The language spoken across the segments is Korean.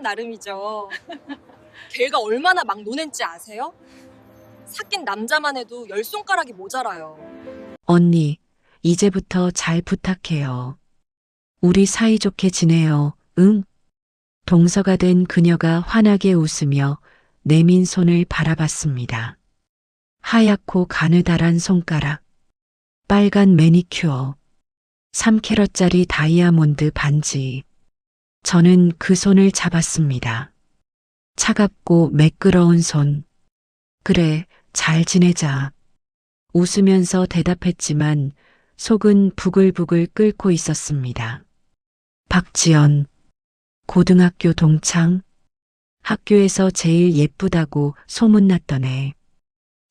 나름이죠. 걔가 얼마나 막 노는지 아세요? 사귄 남자만 해도 10손가락이 모자라요. 언니, 이제부터 잘 부탁해요. 우리 사이좋게 지내요, 응? 동서가 된 그녀가 환하게 웃으며 내민 손을 바라봤습니다. 하얗고 가느다란 손가락, 빨간 매니큐어, 3캐럿짜리 다이아몬드 반지. 저는 그 손을 잡았습니다. 차갑고 매끄러운 손. 그래, 잘 지내자. 웃으면서 대답했지만 속은 부글부글 끓고 있었습니다. 박지연, 고등학교 동창, 학교에서 제일 예쁘다고 소문났던 애.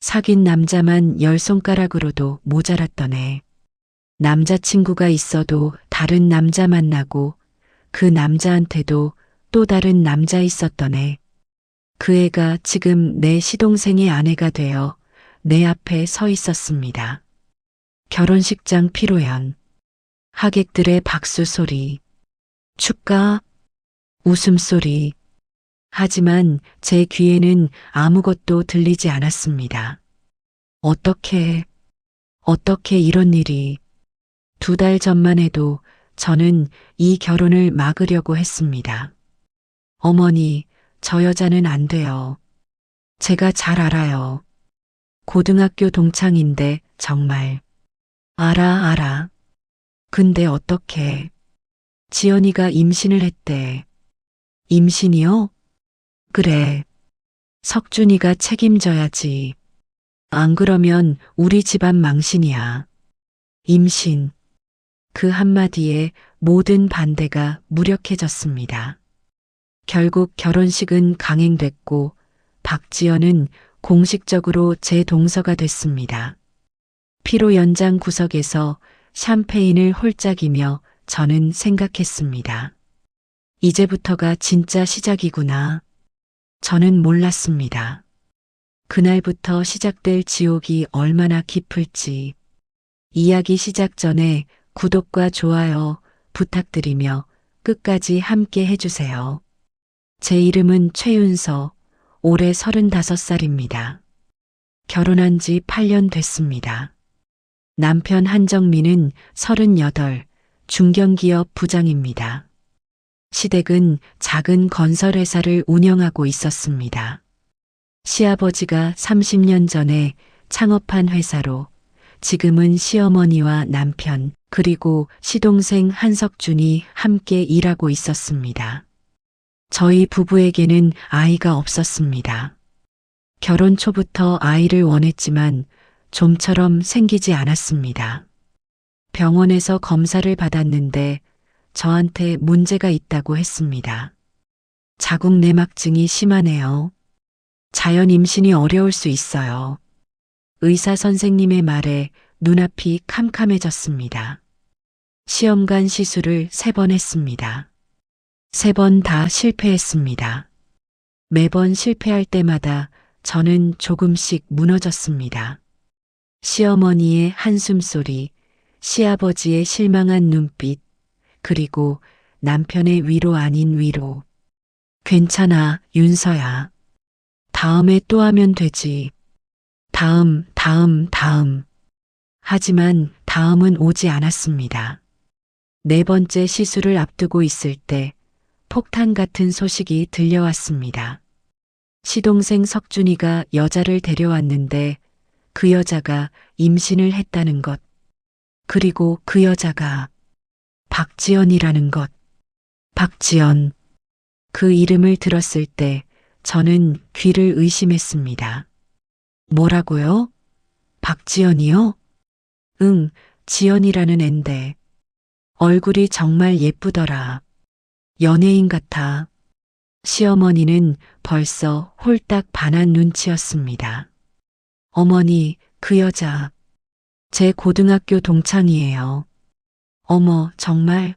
사귄 남자만 10손가락으로도 모자랐던 애. 남자친구가 있어도 다른 남자 만나고 그 남자한테도 또 다른 남자 있었던 애. 그 애가 지금 내 시동생의 아내가 되어 내 앞에 서 있었습니다. 결혼식장 피로연, 하객들의 박수 소리, 축가, 웃음소리. 하지만 제 귀에는 아무것도 들리지 않았습니다. 어떻게 이런 일이. 2달 전만 해도 저는 이 결혼을 막으려고 했습니다. 어머니, 저 여자는 안 돼요. 제가 잘 알아요. 고등학교 동창인데 정말. 알아. 근데 어떻게. 지연이가 임신을 했대. 임신이요? 그래. 석준이가 책임져야지. 안 그러면 우리 집안 망신이야. 임신. 그 한마디에 모든 반대가 무력해졌습니다. 결국 결혼식은 강행됐고 박지연은 공식적으로 제 동서가 됐습니다. 피로 연장 구석에서 샴페인을 홀짝이며 저는 생각했습니다. 이제부터가 진짜 시작이구나. 저는 몰랐습니다. 그날부터 시작될 지옥이 얼마나 깊을지. 이야기 시작 전에 구독과 좋아요 부탁드리며 끝까지 함께 해주세요. 제 이름은 최윤서, 올해 35살입니다. 결혼한 지 8년 됐습니다. 남편 한정민은 38, 중견기업 부장입니다. 시댁은 작은 건설회사를 운영하고 있었습니다. 시아버지가 30년 전에 창업한 회사로 지금은 시어머니와 남편 그리고 시동생 한석준이 함께 일하고 있었습니다. 저희 부부에게는 아이가 없었습니다. 결혼 초부터 아이를 원했지만 좀처럼 생기지 않았습니다. 병원에서 검사를 받았는데 저한테 문제가 있다고 했습니다. 자궁 내막증이 심하네요. 자연 임신이 어려울 수 있어요. 의사 선생님의 말에 눈앞이 캄캄해졌습니다. 시험관 시술을 3번 했습니다. 3번 다 실패했습니다. 매번 실패할 때마다 저는 조금씩 무너졌습니다. 시어머니의 한숨 소리, 시아버지의 실망한 눈빛, 그리고 남편의 위로 아닌 위로. 괜찮아, 윤서야. 다음에 또 하면 되지. 다음. 하지만 다음은 오지 않았습니다. 4번째 시술을 앞두고 있을 때 폭탄 같은 소식이 들려왔습니다. 시동생 석준이가 여자를 데려왔는데 그 여자가 임신을 했다는 것. 그리고 그 여자가 박지연이라는 것. 박지연. 그 이름을 들었을 때 저는 귀를 의심했습니다. 뭐라고요? 박지연이요? 응, 지연이라는 앤데. 얼굴이 정말 예쁘더라. 연예인 같아. 시어머니는 벌써 홀딱 반한 눈치였습니다. 어머니, 그 여자. 제 고등학교 동창이에요. 어머, 정말?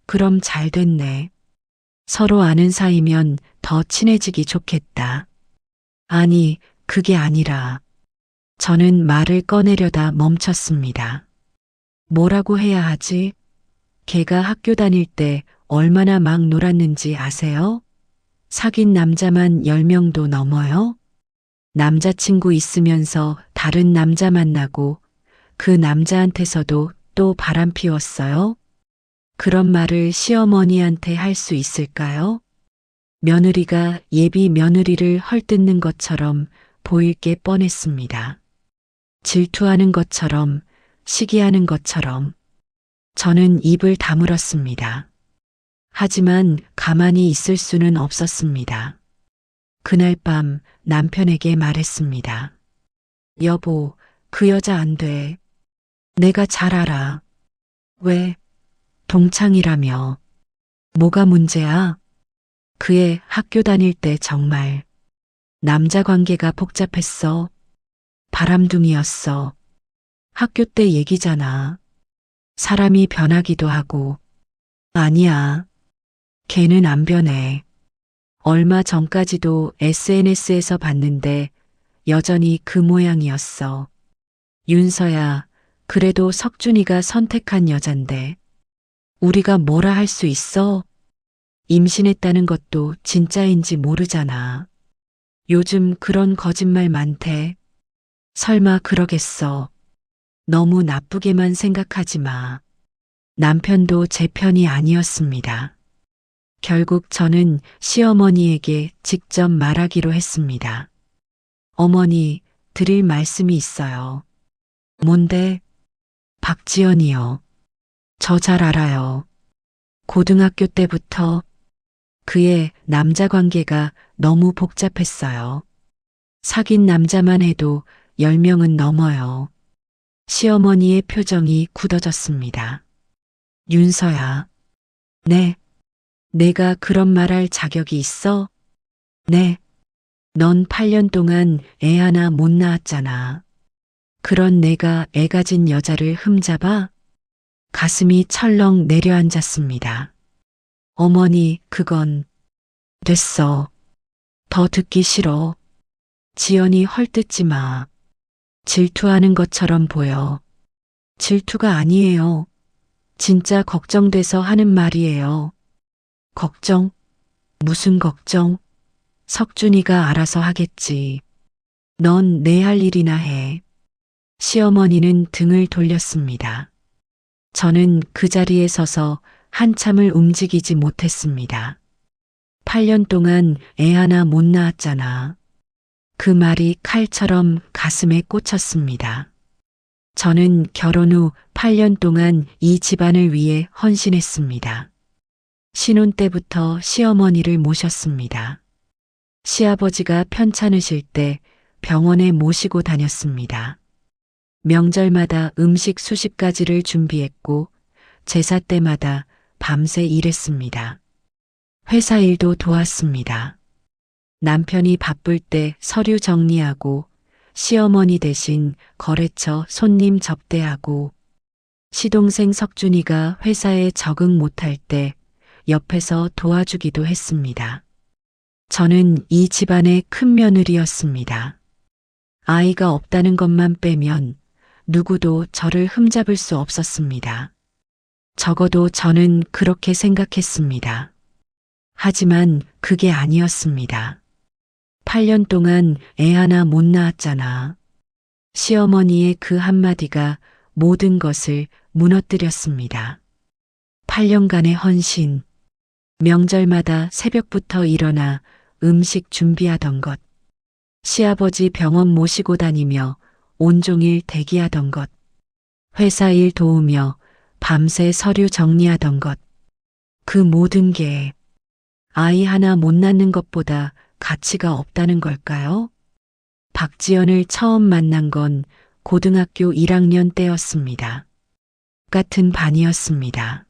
그럼 잘 됐네. 서로 아는 사이면 더 친해지기 좋겠다. 아니, 그게 아니라. 저는 말을 꺼내려다 멈췄습니다. 뭐라고 해야 하지? 걔가 학교 다닐 때 얼마나 막 놀았는지 아세요? 사귄 남자만 10명도 넘어요? 남자친구 있으면서 다른 남자 만나고 그 남자한테서도 또 바람 피웠어요? 그런 말을 시어머니한테 할 수 있을까요? 며느리가 예비 며느리를 헐뜯는 것처럼 보일 게 뻔했습니다. 질투하는 것처럼, 시기하는 것처럼. 저는 입을 다물었습니다. 하지만 가만히 있을 수는 없었습니다. 그날 밤 남편에게 말했습니다. 여보, 그 여자 안 돼. 내가 잘 알아. 왜? 동창이라며. 뭐가 문제야? 그애 학교 다닐 때 정말 남자 관계가 복잡했어. 바람둥이였어. 학교 때 얘기잖아. 사람이 변하기도 하고. 아니야. 걔는 안 변해. 얼마 전까지도 SNS에서 봤는데 여전히 그 모양이었어. 윤서야, 그래도 석준이가 선택한 여잔데. 우리가 뭐라 할 수 있어? 임신했다는 것도 진짜인지 모르잖아. 요즘 그런 거짓말 많대. 설마 그러겠어. 너무 나쁘게만 생각하지 마. 남편도 제 편이 아니었습니다. 결국 저는 시어머니에게 직접 말하기로 했습니다. 어머니, 드릴 말씀이 있어요. 뭔데? 박지연이요. 저 잘 알아요. 고등학교 때부터 그의 남자 관계가 너무 복잡했어요. 사귄 남자만 해도 10명은 넘어요. 시어머니의 표정이 굳어졌습니다. 윤서야. 네. 내가 그런 말할 자격이 있어? 네. 넌 8년 동안 애 하나 못 낳았잖아. 그런 내가 애 가진 여자를 흠잡아? 가슴이 철렁 내려앉았습니다. 어머니, 그건 됐어. 더 듣기 싫어. 지연이 헐뜯지 마. 질투하는 것처럼 보여. 질투가 아니에요. 진짜 걱정돼서 하는 말이에요. 걱정? 무슨 걱정? 석준이가 알아서 하겠지. 넌 내 할 일이나 해. 시어머니는 등을 돌렸습니다. 저는 그 자리에 서서 한참을 움직이지 못했습니다. 8년 동안 애 하나 못 낳았잖아. 그 말이 칼처럼 가슴에 꽂혔습니다. 저는 결혼 후 8년 동안 이 집안을 위해 헌신했습니다. 신혼 때부터 시어머니를 모셨습니다. 시아버지가 편찮으실 때 병원에 모시고 다녔습니다. 명절마다 음식 수십 가지를 준비했고 제사 때마다 밤새 일했습니다. 회사 일도 도왔습니다. 남편이 바쁠 때 서류 정리하고 시어머니 대신 거래처 손님 접대하고 시동생 석준이가 회사에 적응 못할 때 옆에서 도와주기도 했습니다. 저는 이 집안의 큰 며느리였습니다. 아이가 없다는 것만 빼면 누구도 저를 흠잡을 수 없었습니다. 적어도 저는 그렇게 생각했습니다. 하지만 그게 아니었습니다. 8년 동안 애 하나 못 낳았잖아. 시어머니의 그 한마디가 모든 것을 무너뜨렸습니다. 8년간의 헌신, 명절마다 새벽부터 일어나 음식 준비하던 것, 시아버지 병원 모시고 다니며 온종일 대기하던 것, 회사 일 도우며 밤새 서류 정리하던 것, 그 모든 게 아이 하나 못 낳는 것보다 가치가 없다는 걸까요? 박지연을 처음 만난 건 고등학교 1학년 때였습니다. 같은 반이었습니다.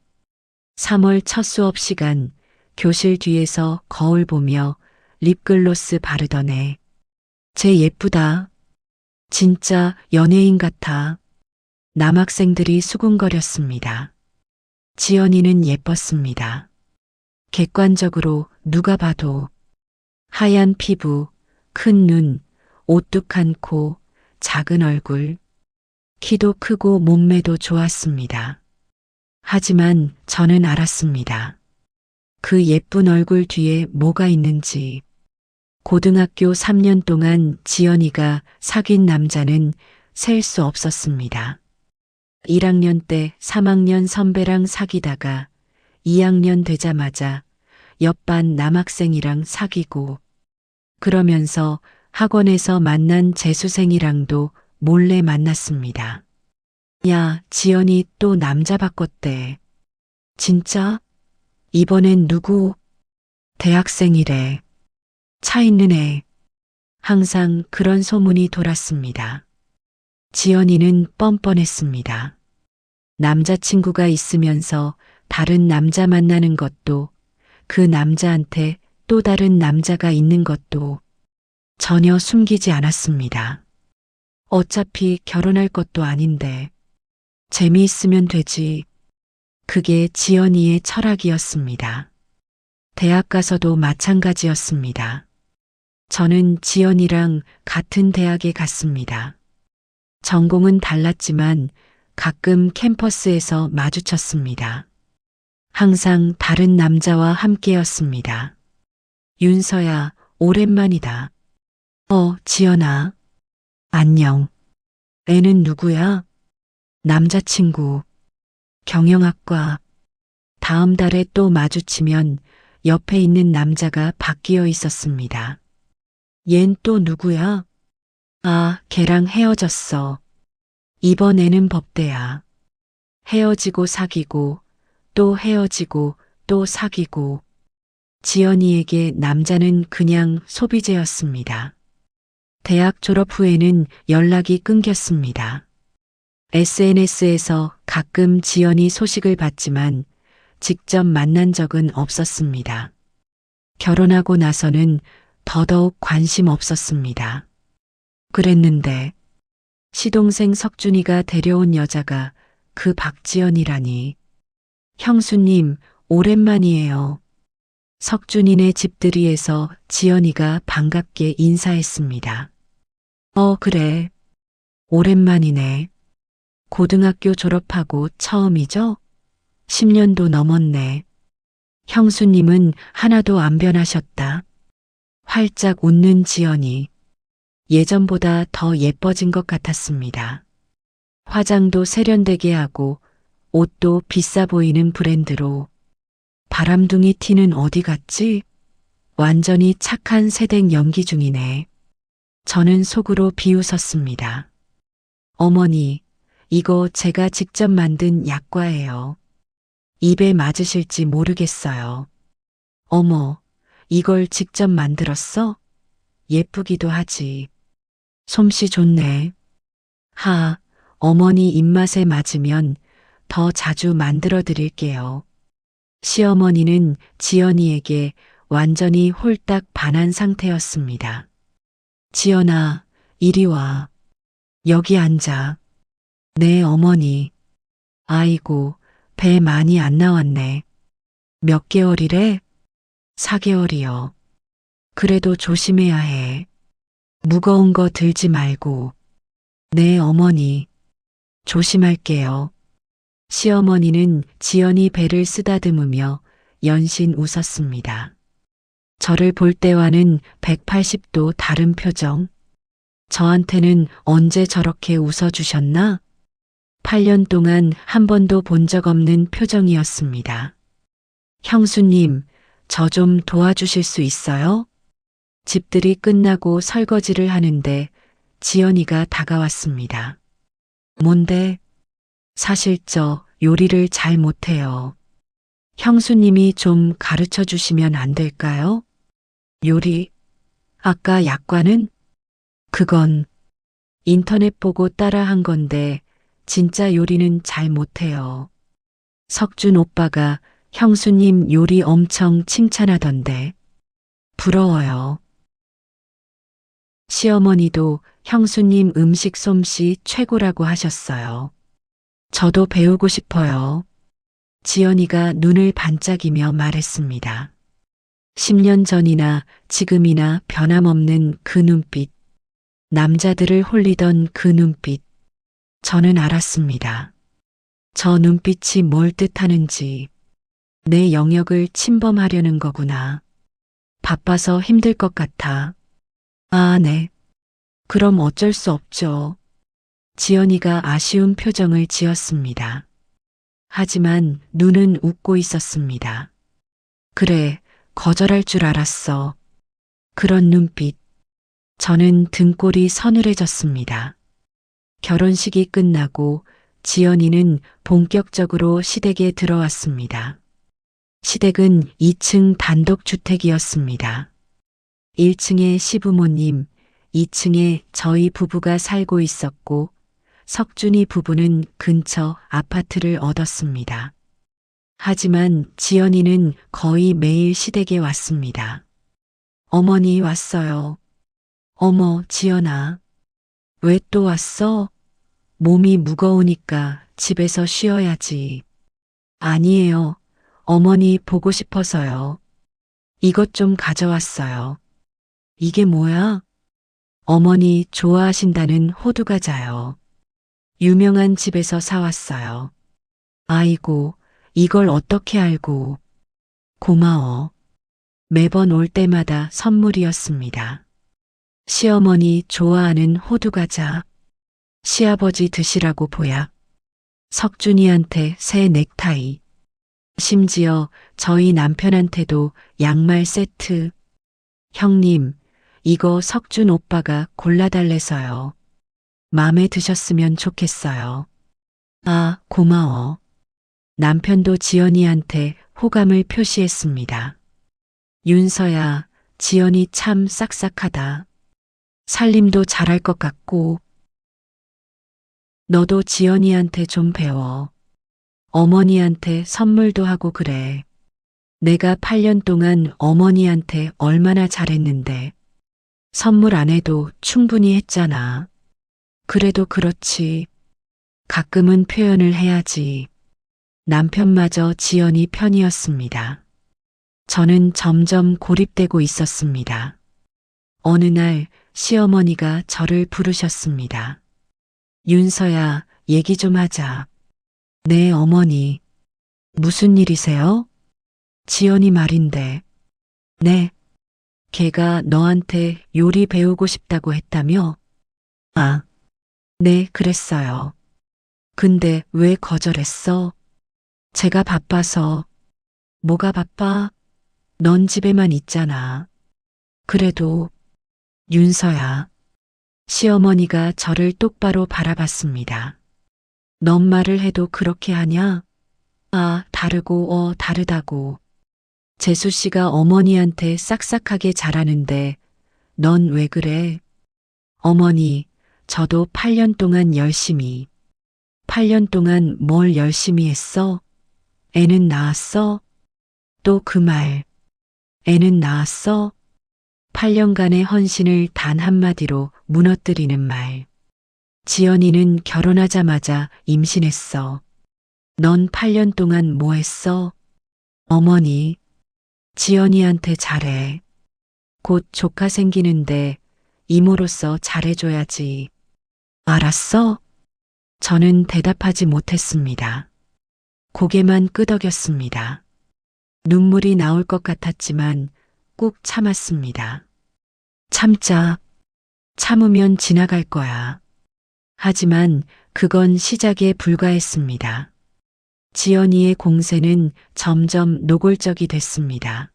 3월 첫 수업 시간 교실 뒤에서 거울 보며 립글로스 바르던 애. 쟤 예쁘다. 진짜 연예인 같아. 남학생들이 수군거렸습니다. 지연이는 예뻤습니다. 객관적으로 누가 봐도 하얀 피부, 큰 눈, 오뚝한 코, 작은 얼굴, 키도 크고 몸매도 좋았습니다. 하지만 저는 알았습니다. 그 예쁜 얼굴 뒤에 뭐가 있는지. 고등학교 3년 동안 지연이가 사귄 남자는 셀 수 없었습니다. 1학년 때 3학년 선배랑 사귀다가 2학년 되자마자 옆반 남학생이랑 사귀고, 그러면서 학원에서 만난 재수생이랑도 몰래 만났습니다. 야, 지연이 또 남자 바꿨대. 진짜? 이번엔 누구? 대학생이래. 차 있는 애. 항상 그런 소문이 돌았습니다. 지연이는 뻔뻔했습니다. 남자친구가 있으면서 다른 남자 만나는 것도, 그 남자한테 또 다른 남자가 있는 것도 전혀 숨기지 않았습니다. 어차피 결혼할 것도 아닌데 재미있으면 되지. 그게 지연이의 철학이었습니다. 대학 가서도 마찬가지였습니다. 저는 지연이랑 같은 대학에 갔습니다. 전공은 달랐지만 가끔 캠퍼스에서 마주쳤습니다. 항상 다른 남자와 함께였습니다. 윤서야, 오랜만이다. 지연아. 안녕. 애는 누구야? 남자친구. 경영학과. 다음 달에 또 마주치면 옆에 있는 남자가 바뀌어 있었습니다. 얜 또 누구야? 아, 걔랑 헤어졌어. 이번 애는 법대야. 헤어지고 사귀고, 또 헤어지고, 또 사귀고. 지연이에게 남자는 그냥 소비재였습니다. 대학 졸업 후에는 연락이 끊겼습니다. SNS에서 가끔 지연이 소식을 봤지만 직접 만난 적은 없었습니다. 결혼하고 나서는 더더욱 관심 없었습니다. 그랬는데 시동생 석준이가 데려온 여자가 그 박지연이라니. 형수님, 오랜만이에요. 석준이네 집들이에서 지연이가 반갑게 인사했습니다. 그래. 오랜만이네. 고등학교 졸업하고 처음이죠? 10년도 넘었네. 형수님은 하나도 안 변하셨다. 활짝 웃는 지연이. 예전보다 더 예뻐진 것 같았습니다. 화장도 세련되게 하고 옷도 비싸 보이는 브랜드로. 바람둥이 티는 어디 갔지? 완전히 착한 새댁 연기 중이네. 저는 속으로 비웃었습니다. 어머니, 이거 제가 직접 만든 약과예요. 입에 맞으실지 모르겠어요. 어머, 이걸 직접 만들었어? 예쁘기도 하지. 솜씨 좋네. 어머니 입맛에 맞으면 더 자주 만들어 드릴게요. 시어머니는 지연이에게 완전히 홀딱 반한 상태였습니다. 지연아, 이리 와. 여기 앉아. 네, 어머니. 아이고, 배 많이 안 나왔네. 몇 개월이래? 4개월이요. 그래도 조심해야 해. 무거운 거 들지 말고. 네, 어머니. 조심할게요. 시어머니는 지연이 배를 쓰다듬으며 연신 웃었습니다. 저를 볼 때와는 180도 다른 표정. 저한테는 언제 저렇게 웃어주셨나? 8년 동안 한 번도 본 적 없는 표정이었습니다. 형수님, 저 좀 도와주실 수 있어요? 집들이 끝나고 설거지를 하는데 지연이가 다가왔습니다. 뭔데? 사실 저 요리를 잘 못해요. 형수님이 좀 가르쳐 주시면 안 될까요? 요리? 아까 약과는? 그건 인터넷 보고 따라 한 건데 진짜 요리는 잘 못해요. 석준 오빠가 형수님 요리 엄청 칭찬하던데. 부러워요. 시어머니도 형수님 음식 솜씨 최고라고 하셨어요. 저도 배우고 싶어요. 지연이가 눈을 반짝이며 말했습니다. 10년 전이나 지금이나 변함없는 그 눈빛. 남자들을 홀리던 그 눈빛. 저는 알았습니다. 저 눈빛이 뭘 뜻하는지. 내 영역을 침범하려는 거구나. 바빠서 힘들 것 같아. 아, 네. 그럼 어쩔 수 없죠. 지연이가 아쉬운 표정을 지었습니다. 하지만 눈은 웃고 있었습니다. 그래, 거절할 줄 알았어. 그런 눈빛. 저는 등골이 서늘해졌습니다. 결혼식이 끝나고 지연이는 본격적으로 시댁에 들어왔습니다. 시댁은 2층 단독주택이었습니다. 1층에 시부모님, 2층에 저희 부부가 살고 있었고 석준이 부부는 근처 아파트를 얻었습니다. 하지만 지연이는 거의 매일 시댁에 왔습니다. 어머니 왔어요. 어머, 지연아. 왜 또 왔어? 몸이 무거우니까 집에서 쉬어야지. 아니에요. 어머니 보고 싶어서요. 이것 좀 가져왔어요. 이게 뭐야? 어머니 좋아하신다는 호두과자요. 유명한 집에서 사왔어요. 아이고, 이걸 어떻게 알고. 고마워. 매번 올 때마다 선물이었습니다. 시어머니 좋아하는 호두과자. 시아버지 드시라고 보약. 석준이한테 새 넥타이. 심지어 저희 남편한테도 양말 세트. 형님, 이거 석준 오빠가 골라달래서요. 마음에 드셨으면 좋겠어요. 아, 고마워. 남편도 지연이한테 호감을 표시했습니다. 윤서야, 지연이 참 싹싹하다. 살림도 잘할 것 같고. 너도 지연이한테 좀 배워. 어머니한테 선물도 하고 그래. 내가 8년 동안 어머니한테 얼마나 잘했는데. 선물 안 해도 충분히 했잖아. 그래도 그렇지. 가끔은 표현을 해야지. 남편마저 지연이 편이었습니다. 저는 점점 고립되고 있었습니다. 어느 날 시어머니가 저를 부르셨습니다. 윤서야, 얘기 좀 하자. 네, 어머니. 무슨 일이세요? 지연이 말인데. 네. 걔가 너한테 요리 배우고 싶다고 했다며? 아, 네, 그랬어요. 근데 왜 거절했어? 제가 바빠서. 뭐가 바빠? 넌 집에만 있잖아. 그래도, 윤서야. 시어머니가 저를 똑바로 바라봤습니다. 넌 말을 해도 그렇게 하냐? 아, 다르다고. 재수 씨가 어머니한테 싹싹하게 잘하는데 넌 왜 그래? 어머니, 저도 8년 동안 열심히. 8년 동안 뭘 열심히 했어? 애는 낳았어? 또 그 말. 애는 낳았어? 8년간의 헌신을 단 한마디로 무너뜨리는 말. 지연이는 결혼하자마자 임신했어. 넌 8년 동안 뭐 했어? 어머니, 지연이한테 잘해. 곧 조카 생기는데 이모로서 잘해줘야지. 알았어? 저는 대답하지 못했습니다. 고개만 끄덕였습니다. 눈물이 나올 것 같았지만 꾹 참았습니다. 참자. 참으면 지나갈 거야. 하지만 그건 시작에 불과했습니다. 지연이의 공세는 점점 노골적이 됐습니다.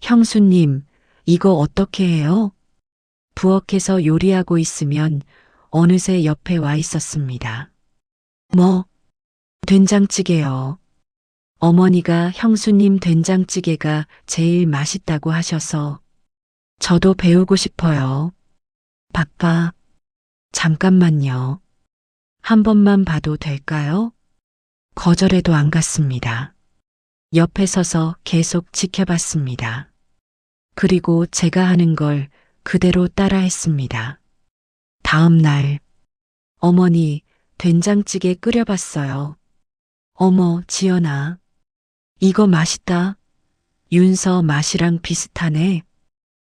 형수님, 이거 어떻게 해요? 부엌에서 요리하고 있으면 어느새 옆에 와 있었습니다. 뭐? 된장찌개요. 어머니가 형수님 된장찌개가 제일 맛있다고 하셔서 저도 배우고 싶어요. 바빠. 잠깐만요. 한 번만 봐도 될까요? 거절해도 안 갔습니다. 옆에 서서 계속 지켜봤습니다. 그리고 제가 하는 걸 그대로 따라했습니다. 다음 날, 어머니, 된장찌개 끓여봤어요. 어머, 지연아. 이거 맛있다. 윤서 맛이랑 비슷하네.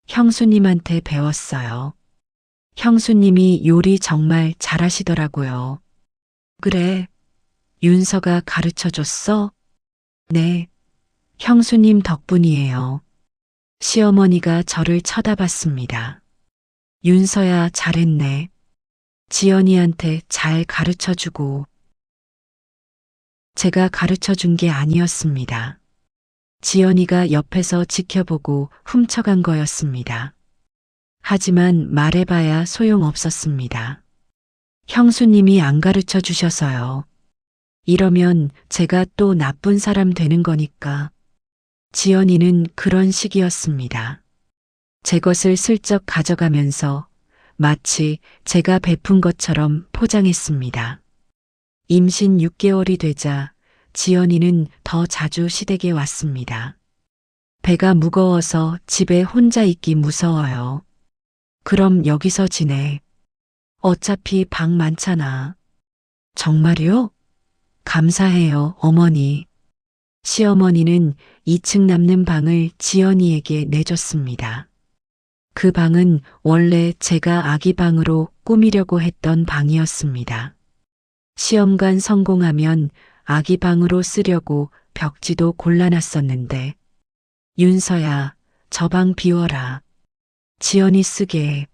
형수님한테 배웠어요. 형수님이 요리 정말 잘하시더라고요. 그래, 윤서가 가르쳐 줬어? 네, 형수님 덕분이에요. 시어머니가 저를 쳐다봤습니다. 윤서야 잘했네. 지연이한테 잘 가르쳐주고. 제가 가르쳐준 게 아니었습니다. 지연이가 옆에서 지켜보고 훔쳐간 거였습니다. 하지만 말해봐야 소용없었습니다. 형수님이 안 가르쳐 주셔서요. 이러면 제가 또 나쁜 사람 되는 거니까. 지연이는 그런 식이었습니다. 제 것을 슬쩍 가져가면서 마치 제가 베푼 것처럼 포장했습니다. 임신 6개월이 되자 지연이는 더 자주 시댁에 왔습니다. 배가 무거워서 집에 혼자 있기 무서워요. 그럼 여기서 지내. 어차피 방 많잖아. 정말요? 감사해요, 어머니. 시어머니는 2층 남는 방을 지연이에게 내줬습니다. 그 방은 원래 제가 아기 방으로 꾸미려고 했던 방이었습니다. 시험관 성공하면 아기 방으로 쓰려고 벽지도 골라놨었는데, 윤서야, 저 방 비워라. 지연이 쓰게.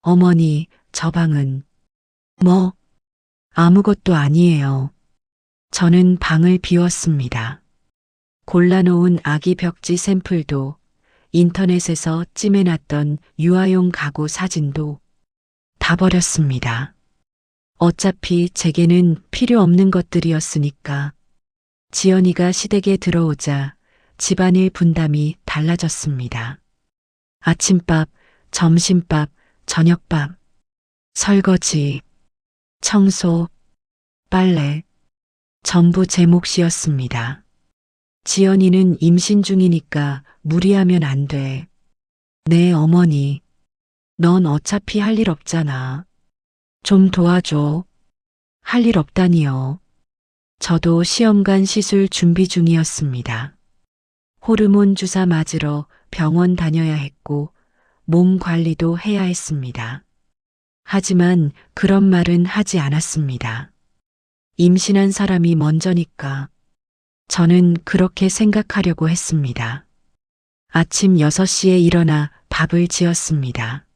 어머니, 저 방은. 뭐? 아무것도 아니에요. 저는 방을 비웠습니다. 골라놓은 아기 벽지 샘플도 인터넷에서 찜해놨던 유아용 가구 사진도 다 버렸습니다. 어차피 제게는 필요 없는 것들이었으니까. 지연이가 시댁에 들어오자 집안일 분담이 달라졌습니다. 아침밥, 점심밥, 저녁밥, 설거지, 청소, 빨래, 전부 제 몫이었습니다. 지연이는 임신 중이니까 무리하면 안 돼. 네, 어머니. 넌 어차피 할 일 없잖아. 좀 도와줘. 할 일 없다니요. 저도 시험관 시술 준비 중이었습니다. 호르몬 주사 맞으러 병원 다녀야 했고 몸 관리도 해야 했습니다. 하지만 그런 말은 하지 않았습니다. 임신한 사람이 먼저니까. 저는 그렇게 생각하려고 했습니다. 아침 6시에 일어나 밥을 지었습니다.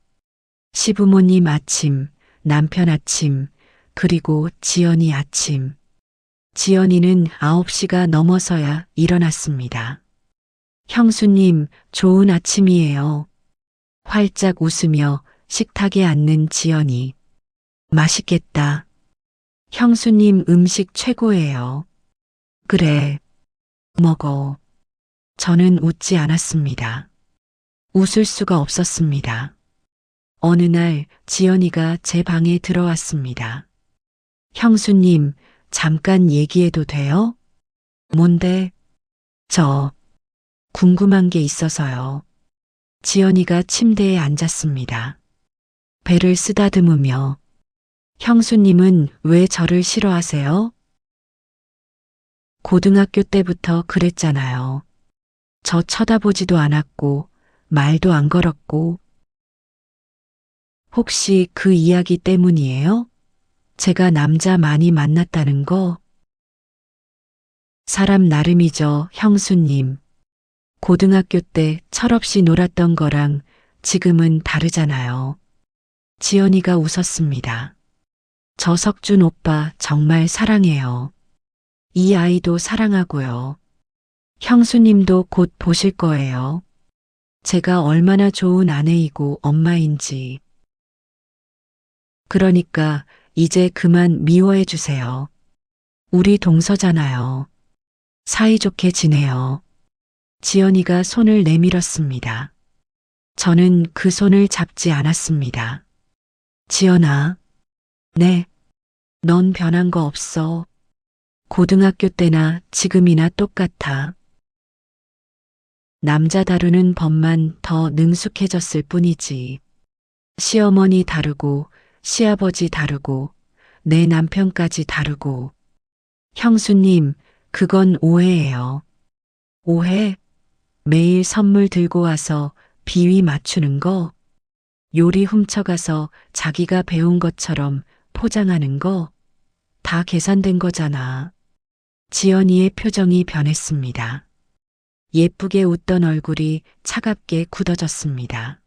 시부모님 아침, 남편 아침, 그리고 지연이 아침. 지연이는 9시가 넘어서야 일어났습니다. 형수님, 좋은 아침이에요. 활짝 웃으며 식탁에 앉는 지연이. 맛있겠다. 형수님 음식 최고예요. 그래. 먹어. 저는 웃지 않았습니다. 웃을 수가 없었습니다. 어느 날 지연이가 제 방에 들어왔습니다. 형수님, 잠깐 얘기해도 돼요? 뭔데? 저 궁금한 게 있어서요. 지연이가 침대에 앉았습니다. 배를 쓰다듬으며 형수님은 왜 저를 싫어하세요? 고등학교 때부터 그랬잖아요. 저 쳐다보지도 않았고 말도 안 걸었고. 혹시 그 이야기 때문이에요? 제가 남자 많이 만났다는 거? 사람 나름이죠, 형수님. 고등학교 때 철없이 놀았던 거랑 지금은 다르잖아요. 지연이가 웃었습니다. 저 석준 오빠 정말 사랑해요. 이 아이도 사랑하고요. 형수님도 곧 보실 거예요. 제가 얼마나 좋은 아내이고 엄마인지. 그러니까 이제 그만 미워해 주세요. 우리 동서잖아요. 사이좋게 지내요. 지연이가 손을 내밀었습니다. 저는 그 손을 잡지 않았습니다. 지연아. 네. 넌 변한 거 없어. 고등학교 때나 지금이나 똑같아. 남자 다루는 법만 더 능숙해졌을 뿐이지. 시어머니 다르고 시아버지 다르고 내 남편까지 다르고. 형수님, 그건 오해예요. 오해? 매일 선물 들고 와서 비위 맞추는 거? 요리 훔쳐가서 자기가 배운 것처럼 포장하는 거? 다 계산된 거잖아. 지연이의 표정이 변했습니다. 예쁘게 웃던 얼굴이 차갑게 굳어졌습니다.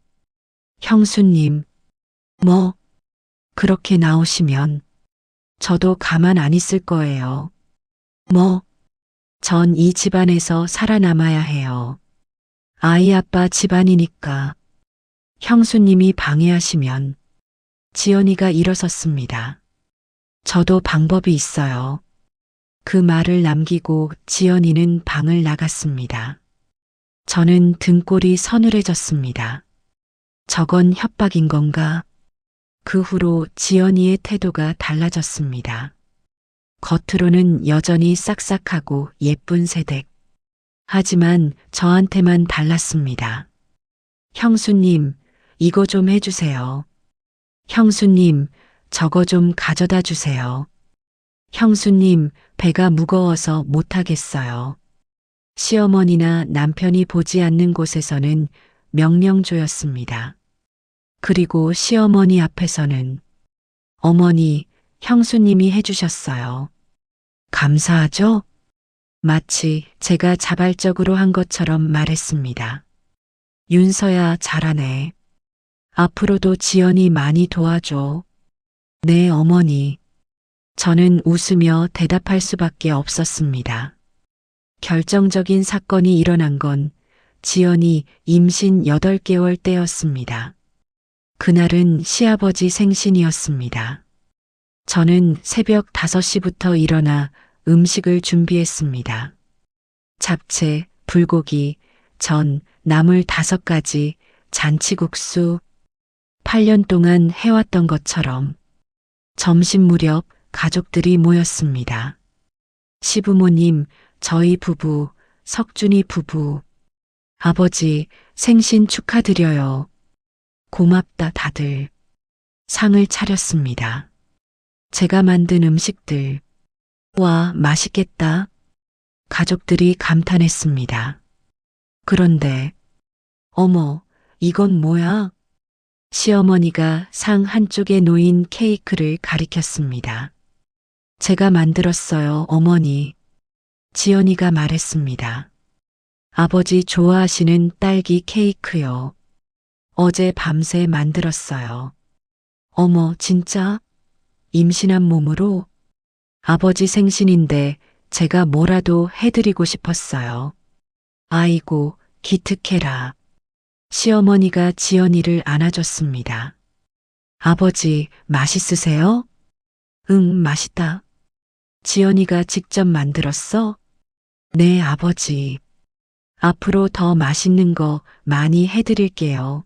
형수님, 뭐, 그렇게 나오시면 저도 가만 안 있을 거예요. 뭐, 전 이 집안에서 살아남아야 해요. 아이 아빠 집안이니까. 형수님이 방해하시면 지연이가 일어섰습니다. 저도 방법이 있어요. 그 말을 남기고 지연이는 방을 나갔습니다. 저는 등골이 서늘해졌습니다. 저건 협박인 건가? 그 후로 지연이의 태도가 달라졌습니다. 겉으로는 여전히 싹싹하고 예쁜 새댁. 하지만 저한테만 달랐습니다. 형수님, 이거 좀 해주세요. 형수님, 저거 좀 가져다 주세요. 형수님, 배가 무거워서 못하겠어요. 시어머니나 남편이 보지 않는 곳에서는 명령조였습니다. 그리고 시어머니 앞에서는 어머니, 형수님이 해주셨어요. 감사하죠? 마치 제가 자발적으로 한 것처럼 말했습니다. 윤서야, 잘하네. 앞으로도 지연이 많이 도와줘. 네, 어머니. 저는 웃으며 대답할 수밖에 없었습니다. 결정적인 사건이 일어난 건 지연이 임신 8개월 때였습니다. 그날은 시아버지 생신이었습니다. 저는 새벽 5시부터 일어나 음식을 준비했습니다. 잡채, 불고기, 전, 나물 5가지, 잔치국수. 8년 동안 해왔던 것처럼 점심 무렵 가족들이 모였습니다. 시부모님, 저희 부부, 석준이 부부. 아버지, 생신 축하드려요. 고맙다 다들. 상을 차렸습니다. 제가 만든 음식들. 와, 맛있겠다. 가족들이 감탄했습니다. 그런데, 어머, 이건 뭐야? 시어머니가 상 한쪽에 놓인 케이크를 가리켰습니다. 제가 만들었어요, 어머니. 지연이가 말했습니다. 아버지 좋아하시는 딸기 케이크요. 어제 밤새 만들었어요. 어머, 진짜? 임신한 몸으로? 아버지 생신인데 제가 뭐라도 해드리고 싶었어요. 아이고, 기특해라. 시어머니가 지연이를 안아줬습니다. 아버지, 맛있으세요? 응, 맛있다. 지연이가 직접 만들었어? 네, 아버지. 앞으로 더 맛있는 거 많이 해드릴게요.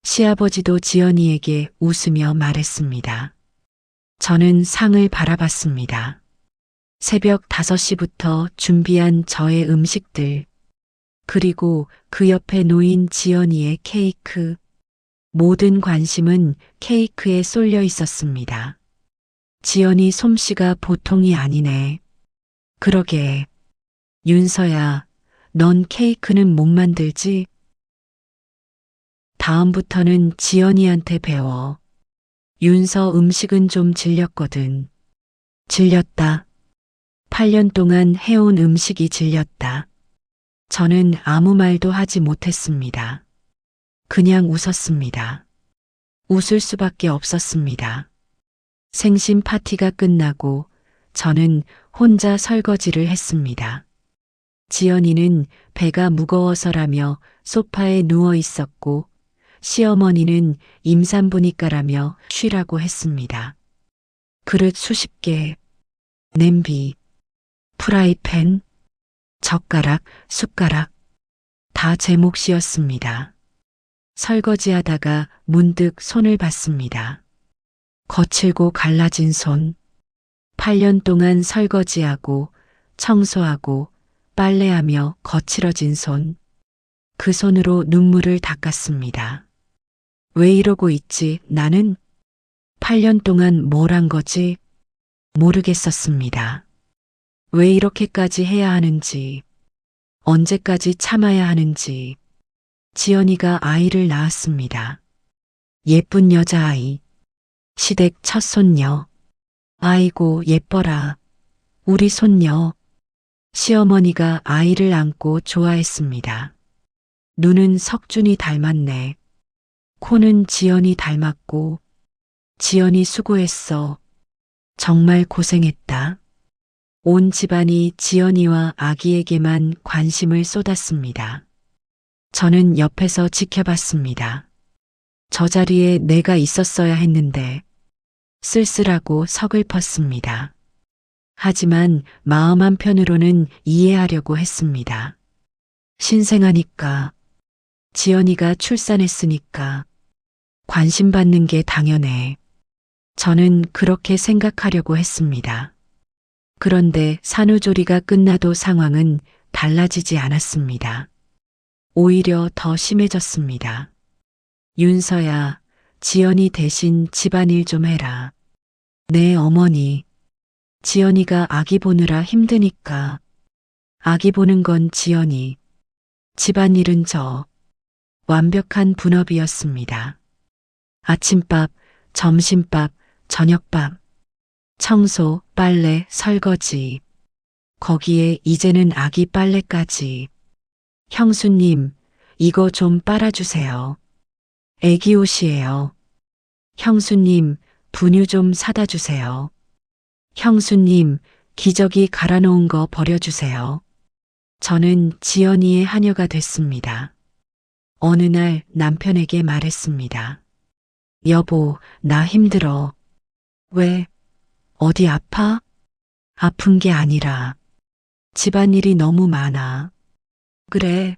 시아버지도 지연이에게 웃으며 말했습니다. 저는 상을 바라봤습니다. 새벽 5시부터 준비한 저의 음식들, 그리고 그 옆에 놓인 지연이의 케이크. 모든 관심은 케이크에 쏠려 있었습니다. 지연이 솜씨가 보통이 아니네. 그러게. 윤서야, 넌 케이크는 못 만들지? 다음부터는 지연이한테 배워. 윤서 음식은 좀 질렸거든. 질렸다. 8년 동안 해온 음식이 질렸다. 저는 아무 말도 하지 못했습니다. 그냥 웃었습니다. 웃을 수밖에 없었습니다. 생신 파티가 끝나고 저는 혼자 설거지를 했습니다. 지연이는 배가 무거워서라며 소파에 누워 있었고 시어머니는 임산부니까라며 쉬라고 했습니다. 그릇 수십 개, 냄비, 프라이팬, 젓가락, 숟가락, 다 제 몫이었습니다. 설거지하다가 문득 손을 봤습니다. 거칠고 갈라진 손. 8년 동안 설거지하고 청소하고 빨래하며 거칠어진 손. 그 손으로 눈물을 닦았습니다. 왜 이러고 있지, 나는? 8년 동안 뭘 한 거지? 모르겠었습니다. 왜 이렇게까지 해야 하는지, 언제까지 참아야 하는지. 지연이가 아이를 낳았습니다. 예쁜 여자아이. 시댁 첫 손녀. 아이고, 예뻐라. 우리 손녀. 시어머니가 아이를 안고 좋아했습니다. 눈은 석준이 닮았네. 코는 지연이 닮았고, 지연이 수고했어. 정말 고생했다. 온 집안이 지연이와 아기에게만 관심을 쏟았습니다. 저는 옆에서 지켜봤습니다. 저 자리에 내가 있었어야 했는데 쓸쓸하고 서글펐습니다. 하지만 마음 한편으로는 이해하려고 했습니다. 신생아니까, 지연이가 출산했으니까 관심받는 게 당연해. 저는 그렇게 생각하려고 했습니다. 그런데 산후조리가 끝나도 상황은 달라지지 않았습니다. 오히려 더 심해졌습니다. 윤서야, 지연이 대신 집안일 좀 해라. 네, 어머니. 지연이가 아기 보느라 힘드니까. 아기 보는 건 지연이, 집안일은 저. 완벽한 분업이었습니다. 아침밥, 점심밥, 저녁밥, 청소, 빨래, 설거지. 거기에 이제는 아기 빨래까지. 형수님, 이거 좀 빨아주세요. 애기 옷이에요. 형수님, 분유 좀 사다 주세요. 형수님, 기저귀 갈아놓은 거 버려주세요. 저는 지연이의 하녀가 됐습니다. 어느 날 남편에게 말했습니다. 여보, 나 힘들어. 왜? 어디 아파? 아픈 게 아니라 집안일이 너무 많아. 그래,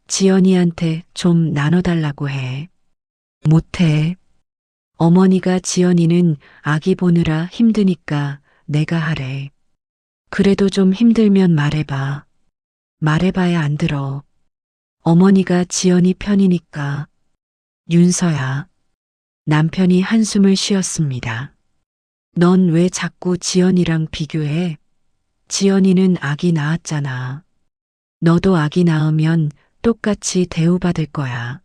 지연이한테 좀 나눠달라고 해. 못해. 어머니가 지연이는 아기 보느라 힘드니까 내가 하래. 그래도 좀 힘들면 말해봐. 말해봐야 안 들어. 어머니가 지연이 편이니까. 윤서야. 남편이 한숨을 쉬었습니다. 넌 왜 자꾸 지연이랑 비교해? 지연이는 아기 낳았잖아. 너도 아기 낳으면 똑같이 대우받을 거야.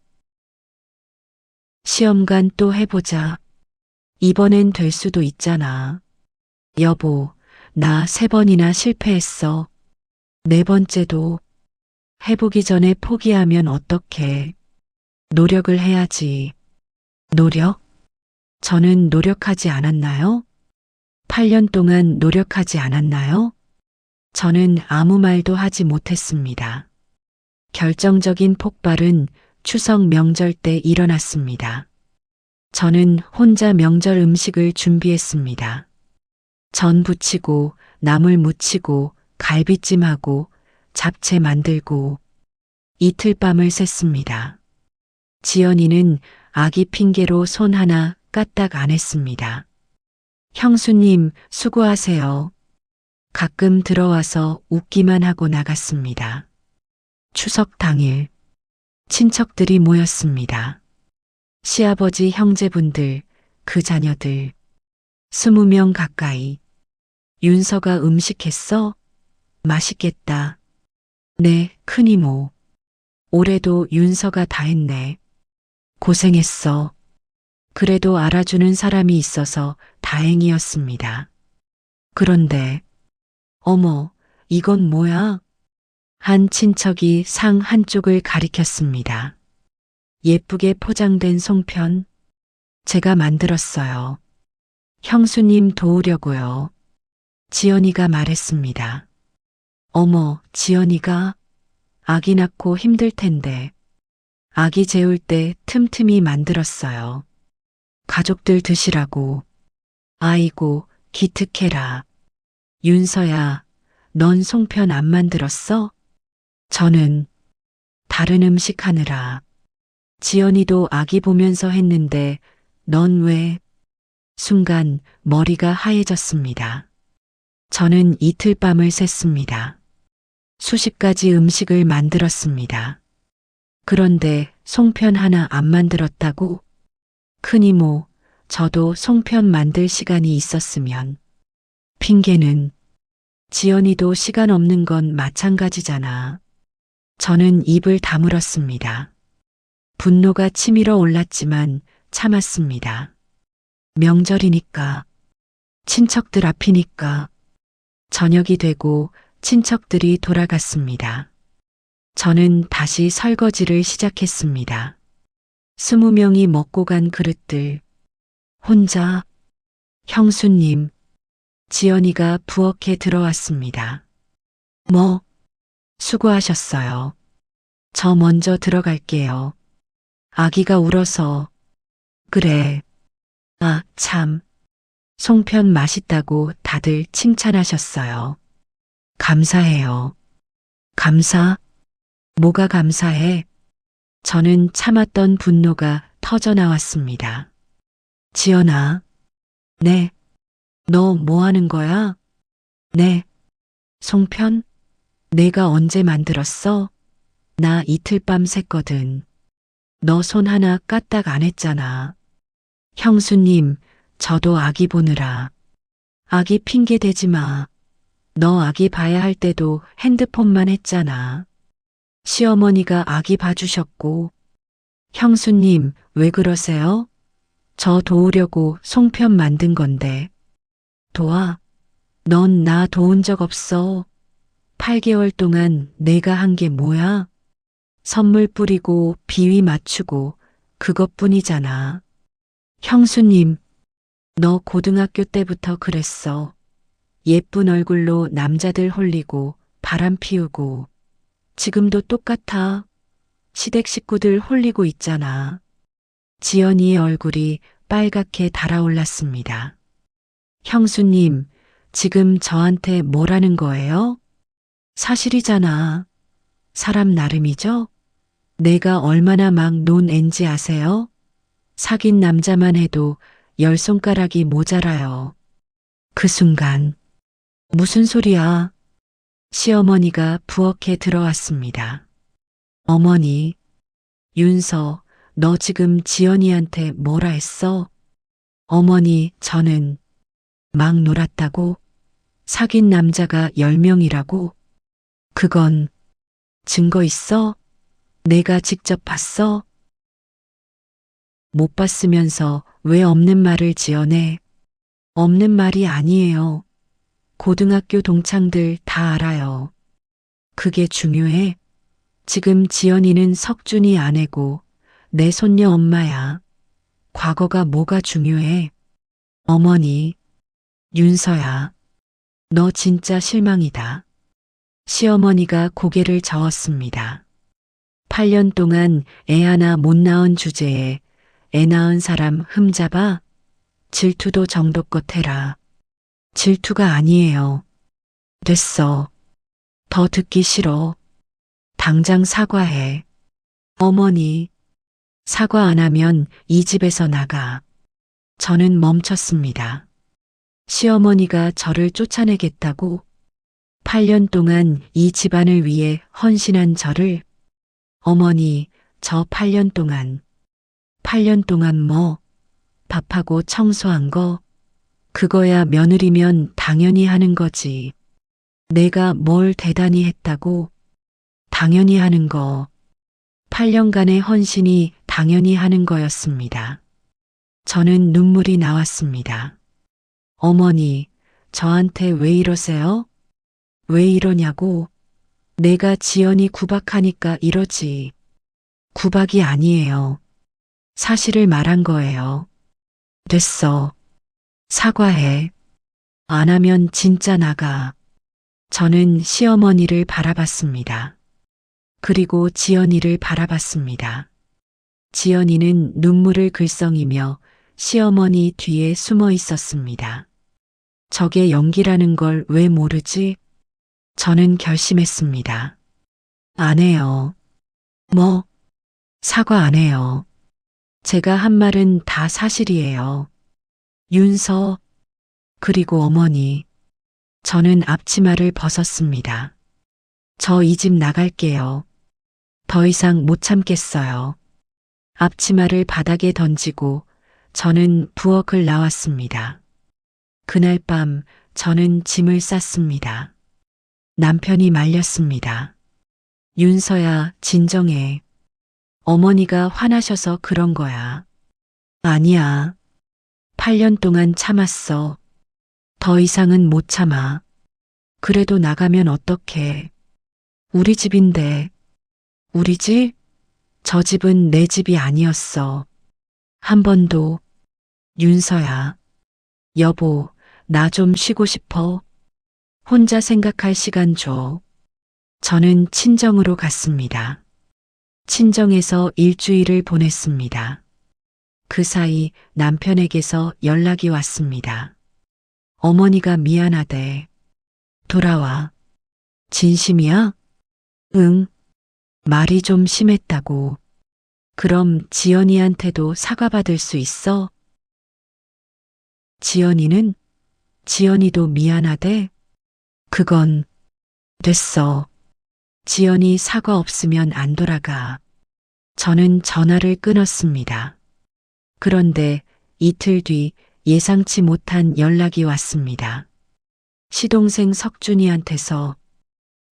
시험관 또 해보자. 이번엔 될 수도 있잖아. 여보, 나 3번이나 실패했어. 4번째도. 해보기 전에 포기하면 어떡해. 노력을 해야지. 노력? 저는 노력하지 않았나요? 8년 동안 노력하지 않았나요? 저는 아무 말도 하지 못했습니다. 결정적인 폭발은 추석 명절 때 일어났습니다. 저는 혼자 명절 음식을 준비했습니다. 전 부치고, 나물 무치고, 갈비찜하고, 잡채 만들고, 이틀 밤을 샜습니다. 지연이는 아기 핑계로 손 하나 까딱 안 했습니다. 형수님, 수고하세요. 가끔 들어와서 웃기만 하고 나갔습니다. 추석 당일, 친척들이 모였습니다. 시아버지 형제분들, 그 자녀들, 20명 가까이. 윤서가 음식했어? 맛있겠다. 네, 큰이모. 올해도 윤서가 다 했네. 고생했어. 그래도 알아주는 사람이 있어서 다행이었습니다. 그런데, 어머, 이건 뭐야? 한 친척이 상 한쪽을 가리켰습니다. 예쁘게 포장된 송편. 제가 만들었어요. 형수님 도우려고요. 지연이가 말했습니다. 어머, 지연이가? 아기 낳고 힘들 텐데. 아기 재울 때 틈틈이 만들었어요. 가족들 드시라고. 아이고, 기특해라. 윤서야, 넌 송편 안 만들었어? 저는 다른 음식 하느라. 지연이도 아기 보면서 했는데 넌 왜? 순간 머리가 하얘졌습니다. 저는 이틀 밤을 샜습니다. 수십 가지 음식을 만들었습니다. 그런데 송편 하나 안 만들었다고? 큰이모, 저도 송편 만들 시간이 있었으면. 핑계는 지연이도 시간 없는 건 마찬가지잖아. 저는 입을 다물었습니다. 분노가 치밀어 올랐지만 참았습니다. 명절이니까, 친척들 앞이니까. 저녁이 되고 친척들이 돌아갔습니다. 저는 다시 설거지를 시작했습니다. 20명이 먹고 간 그릇들, 혼자, 형수님, 지연이가 부엌에 들어왔습니다. 수고하셨어요. 저 먼저 들어갈게요. 아기가 울어서. 그래. 아, 참. 송편 맛있다고 다들 칭찬하셨어요. 감사해요. 감사? 뭐가 감사해? 저는 참았던 분노가 터져 나왔습니다. 지연아. 네. 너 뭐 하는 거야? 네. 송편? 내가 언제 만들었어? 나 이틀 밤 샜거든. 너 손 하나 까딱 안 했잖아. 형수님, 저도 아기 보느라. 아기 핑계 대지 마. 너 아기 봐야 할 때도 핸드폰만 했잖아. 시어머니가 아기 봐주셨고. 형수님, 왜 그러세요? 저 도우려고 송편 만든 건데. 도와? 넌 나 도운 적 없어. 8개월 동안 내가 한 게 뭐야? 선물 뿌리고 비위 맞추고 그것뿐이잖아. 형수님, 너 고등학교 때부터 그랬어. 예쁜 얼굴로 남자들 홀리고 바람 피우고. 지금도 똑같아. 시댁 식구들 홀리고 있잖아. 지연이의 얼굴이 빨갛게 달아올랐습니다. 형수님, 지금 저한테 뭐라는 거예요? 사실이잖아. 사람 나름이죠? 내가 얼마나 막 논 앤지 아세요? 사귄 남자만 해도 10손가락이 모자라요. 그 순간, 무슨 소리야? 시어머니가 부엌에 들어왔습니다. 어머니, 윤서, 너 지금 지연이한테 뭐라 했어? 어머니, 저는 막 놀았다고? 사귄 남자가 10명이라고? 그건 증거 있어? 내가 직접 봤어? 못 봤으면서 왜 없는 말을 지어내? 없는 말이 아니에요. 고등학교 동창들 다 알아요. 그게 중요해? 지금 지연이는 석준이 아내고 내 손녀 엄마야. 과거가 뭐가 중요해? 어머니, 윤서야, 너 진짜 실망이다. 시어머니가 고개를 저었습니다. 8년 동안 애 하나 못 낳은 주제에 애 낳은 사람 흠잡아? 질투도 정도껏 해라. 질투가 아니에요. 됐어. 더 듣기 싫어. 당장 사과해. 어머니, 사과 안 하면 이 집에서 나가. 저는 멈췄습니다. 시어머니가 저를 쫓아내겠다고? 8년 동안 이 집안을 위해 헌신한 저를? 어머니, 저 8년 동안 뭐? 밥하고 청소한 거? 그거야 며느리면 당연히 하는 거지. 내가 뭘 대단히 했다고? 당연히 하는 거. 8년간의 헌신이 당연히 하는 거였습니다. 저는 눈물이 나왔습니다. 어머니, 저한테 왜 이러세요? 왜 이러냐고? 내가 지연이 구박하니까 이러지. 구박이 아니에요. 사실을 말한 거예요. 됐어. 사과해. 안 하면 진짜 나가. 저는 시어머니를 바라봤습니다. 그리고 지연이를 바라봤습니다. 지연이는 눈물을 글썽이며 시어머니 뒤에 숨어 있었습니다. 저게 연기라는 걸 왜 모르지? 저는 결심했습니다. 안 해요. 뭐? 사과 안 해요. 제가 한 말은 다 사실이에요. 윤서, 그리고 어머니. 저는 앞치마를 벗었습니다. 저 이 집 나갈게요. 더 이상 못 참겠어요. 앞치마를 바닥에 던지고 저는 부엌을 나왔습니다. 그날 밤 저는 짐을 쌌습니다. 남편이 말렸습니다. 윤서야, 진정해. 어머니가 화나셔서 그런 거야. 아니야. 8년 동안 참았어. 더 이상은 못 참아. 그래도 나가면 어떡해. 우리 집인데. 우리 집? 저 집은 내 집이 아니었어. 한 번도. 윤서야. 여보, 나 좀 쉬고 싶어. 혼자 생각할 시간 줘. 저는 친정으로 갔습니다. 친정에서 일주일을 보냈습니다. 그 사이 남편에게서 연락이 왔습니다. 어머니가 미안하대. 돌아와. 진심이야? 응. 말이 좀 심했다고. 그럼 지연이한테도 사과받을 수 있어? 지연이도 미안하대? 그건 됐어. 지연이 사과 없으면 안 돌아가. 저는 전화를 끊었습니다. 그런데 이틀 뒤 예상치 못한 연락이 왔습니다. 시동생 석준이한테서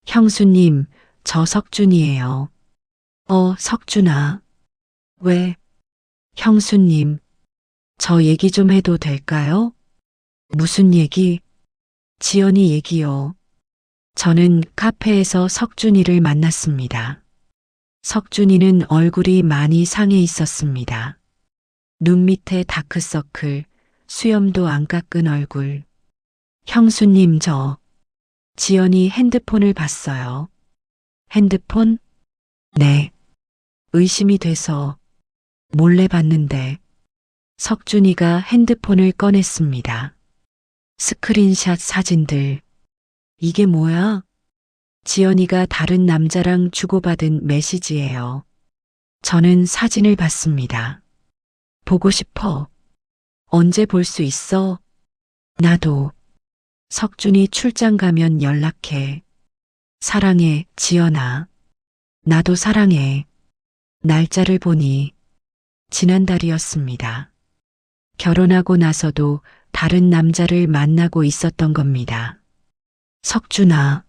형수님, 저 석준이에요. 석준아. 왜? 형수님, 저 얘기 좀 해도 될까요? 무슨 얘기? 지연이 얘기요. 저는 카페에서 석준이를 만났습니다. 석준이는 얼굴이 많이 상해 있었습니다. 눈 밑에 다크서클, 수염도 안 깎은 얼굴. 형수님 지연이 핸드폰을 봤어요. 핸드폰? 네. 의심이 돼서 몰래 봤는데 석준이가 핸드폰을 꺼냈습니다. 스크린샷 사진들. 이게 뭐야? 지연이가 다른 남자랑 주고받은 메시지예요. 저는 사진을 봤습니다. 보고 싶어. 언제 볼 수 있어? 나도. 석준이 출장 가면 연락해. 사랑해, 지연아. 나도 사랑해. 날짜를 보니 지난달이었습니다. 결혼하고 나서도 다른 남자를 만나고 있었던 겁니다. 석준아,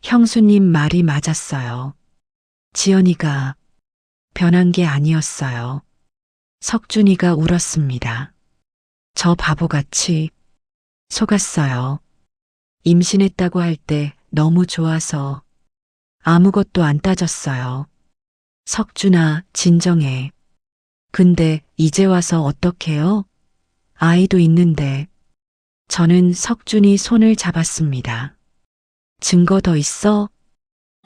형수님 말이 맞았어요. 지연이가 변한 게 아니었어요. 석준이가 울었습니다. 저 바보같이 속았어요. 임신했다고 할 때 너무 좋아서 아무것도 안 따졌어요. 석준아, 진정해. 근데 이제 와서 어떡해요? 아이도 있는데. 저는 석준이 손을 잡았습니다. 증거 더 있어?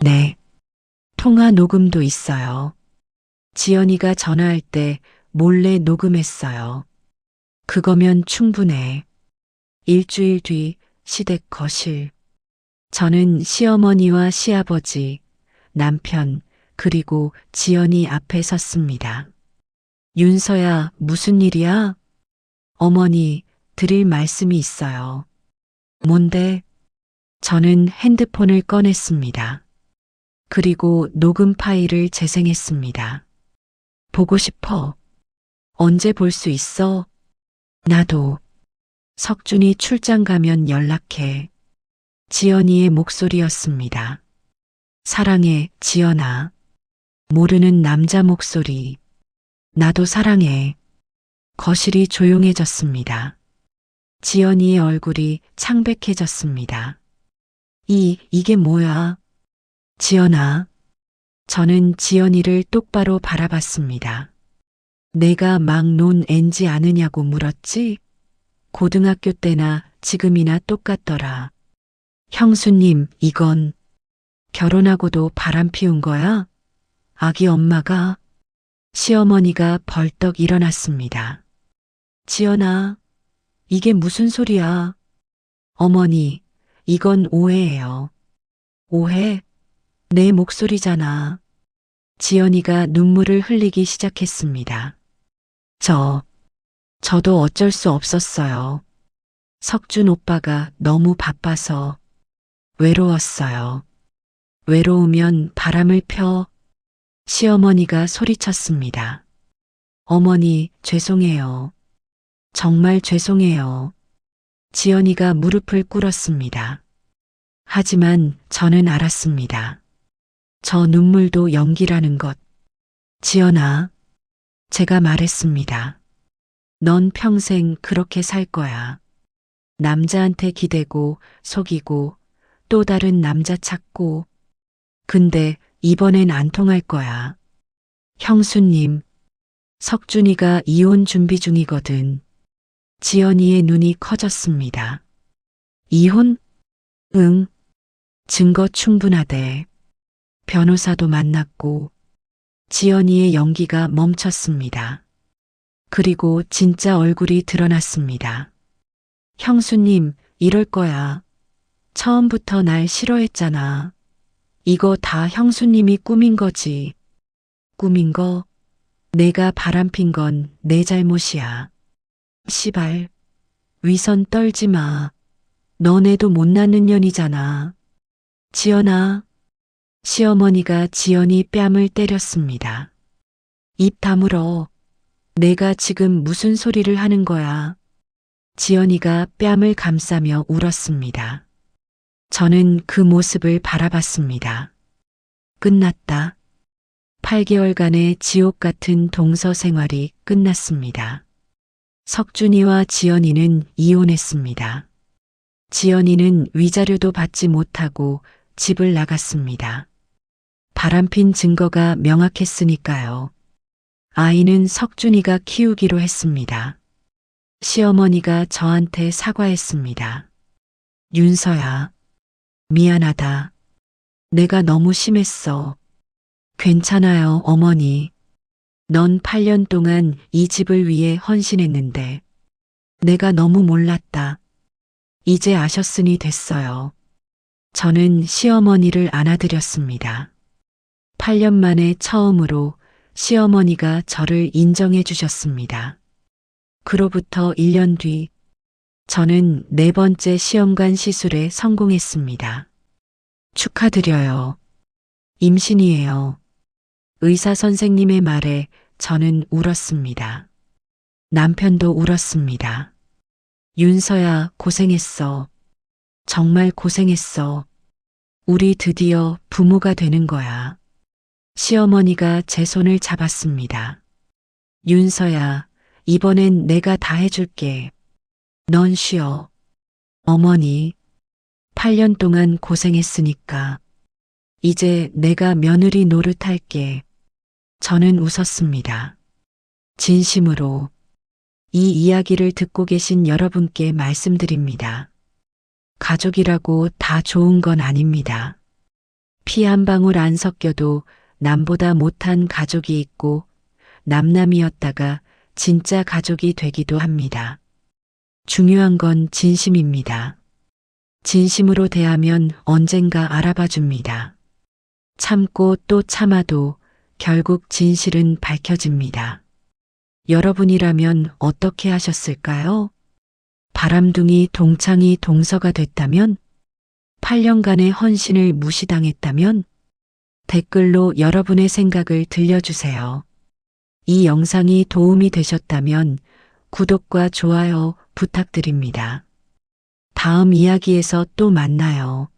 네. 통화 녹음도 있어요. 지연이가 전화할 때 몰래 녹음했어요. 그거면 충분해. 일주일 뒤 시댁 거실. 저는 시어머니와 시아버지, 남편, 그리고 지연이 앞에 섰습니다. 윤서야, 무슨 일이야? 어머니, 드릴 말씀이 있어요. 뭔데? 저는 핸드폰을 꺼냈습니다. 그리고 녹음 파일을 재생했습니다. 보고 싶어. 언제 볼 수 있어? 나도. 석준이 출장 가면 연락해. 지연이의 목소리였습니다. 사랑해, 지연아. 모르는 남자 목소리. 나도 사랑해. 거실이 조용해졌습니다. 지연이의 얼굴이 창백해졌습니다. 이게 뭐야? 지연아. 저는 지연이를 똑바로 바라봤습니다. 내가 막 논 앤지 아느냐고 물었지? 고등학교 때나 지금이나 똑같더라. 형수님, 이건 결혼하고도 바람 피운 거야? 아기 엄마가? 시어머니가 벌떡 일어났습니다. 지연아, 이게 무슨 소리야? 어머니, 이건 오해예요. 오해? 내 목소리잖아. 지연이가 눈물을 흘리기 시작했습니다. 저도 어쩔 수 없었어요. 석준 오빠가 너무 바빠서 외로웠어요. 외로우면 바람을 펴. 시어머니가 소리쳤습니다. 어머니, 죄송해요. 정말 죄송해요. 지연이가 무릎을 꿇었습니다. 하지만 저는 알았습니다. 저 눈물도 연기라는 것. 지연아, 제가 말했습니다. 넌 평생 그렇게 살 거야. 남자한테 기대고 속이고 또 다른 남자 찾고. 근데 이번엔 안 통할 거야. 형수님, 석준이가 이혼 준비 중이거든. 지연이의 눈이 커졌습니다. 이혼? 응. 증거 충분하대. 변호사도 만났고. 지연이의 연기가 멈췄습니다. 그리고 진짜 얼굴이 드러났습니다. 형수님, 이럴 거야. 처음부터 날 싫어했잖아. 이거 다 형수님이 꾸민 거지. 꾸민 거? 내가 바람핀 건 내 잘못이야. 시발. 위선 떨지 마. 너네도 못 낳는 년이잖아. 지연아. 시어머니가 지연이 뺨을 때렸습니다. 입 다물어. 내가 지금 무슨 소리를 하는 거야. 지연이가 뺨을 감싸며 울었습니다. 저는 그 모습을 바라봤습니다. 끝났다. 8개월간의 지옥 같은 동서 생활이 끝났습니다. 석준이와 지연이는 이혼했습니다. 지연이는 위자료도 받지 못하고 집을 나갔습니다. 바람핀 증거가 명확했으니까요. 아이는 석준이가 키우기로 했습니다. 시어머니가 저한테 사과했습니다. 윤서야, 미안하다. 내가 너무 심했어. 괜찮아요, 어머니. 넌 8년 동안 이 집을 위해 헌신했는데 내가 너무 몰랐다. 이제 아셨으니 됐어요. 저는 시어머니를 안아드렸습니다. 8년 만에 처음으로 시어머니가 저를 인정해 주셨습니다. 그로부터 1년 뒤, 저는 4번째 시험관 시술에 성공했습니다. 축하드려요. 임신이에요. 의사 선생님의 말에 저는 울었습니다. 남편도 울었습니다. 윤서야, 고생했어. 정말 고생했어. 우리 드디어 부모가 되는 거야. 시어머니가 제 손을 잡았습니다. 윤서야, 이번엔 내가 다 해줄게. 넌 쉬어. 어머니, 8년 동안 고생했으니까 이제 내가 며느리 노릇할게. 저는 웃었습니다. 진심으로 이 이야기를 듣고 계신 여러분께 말씀드립니다. 가족이라고 다 좋은 건 아닙니다. 피 한 방울 안 섞여도 남보다 못한 가족이 있고 남남이었다가 진짜 가족이 되기도 합니다. 중요한 건 진심입니다. 진심으로 대하면 언젠가 알아봐 줍니다. 참고 또 참아도 결국 진실은 밝혀집니다. 여러분이라면 어떻게 하셨을까요? 바람둥이 동창이 동서가 됐다면? 8년간의 헌신을 무시당했다면? 댓글로 여러분의 생각을 들려주세요. 이 영상이 도움이 되셨다면 구독과 좋아요 부탁드립니다. 다음 이야기에서 또 만나요.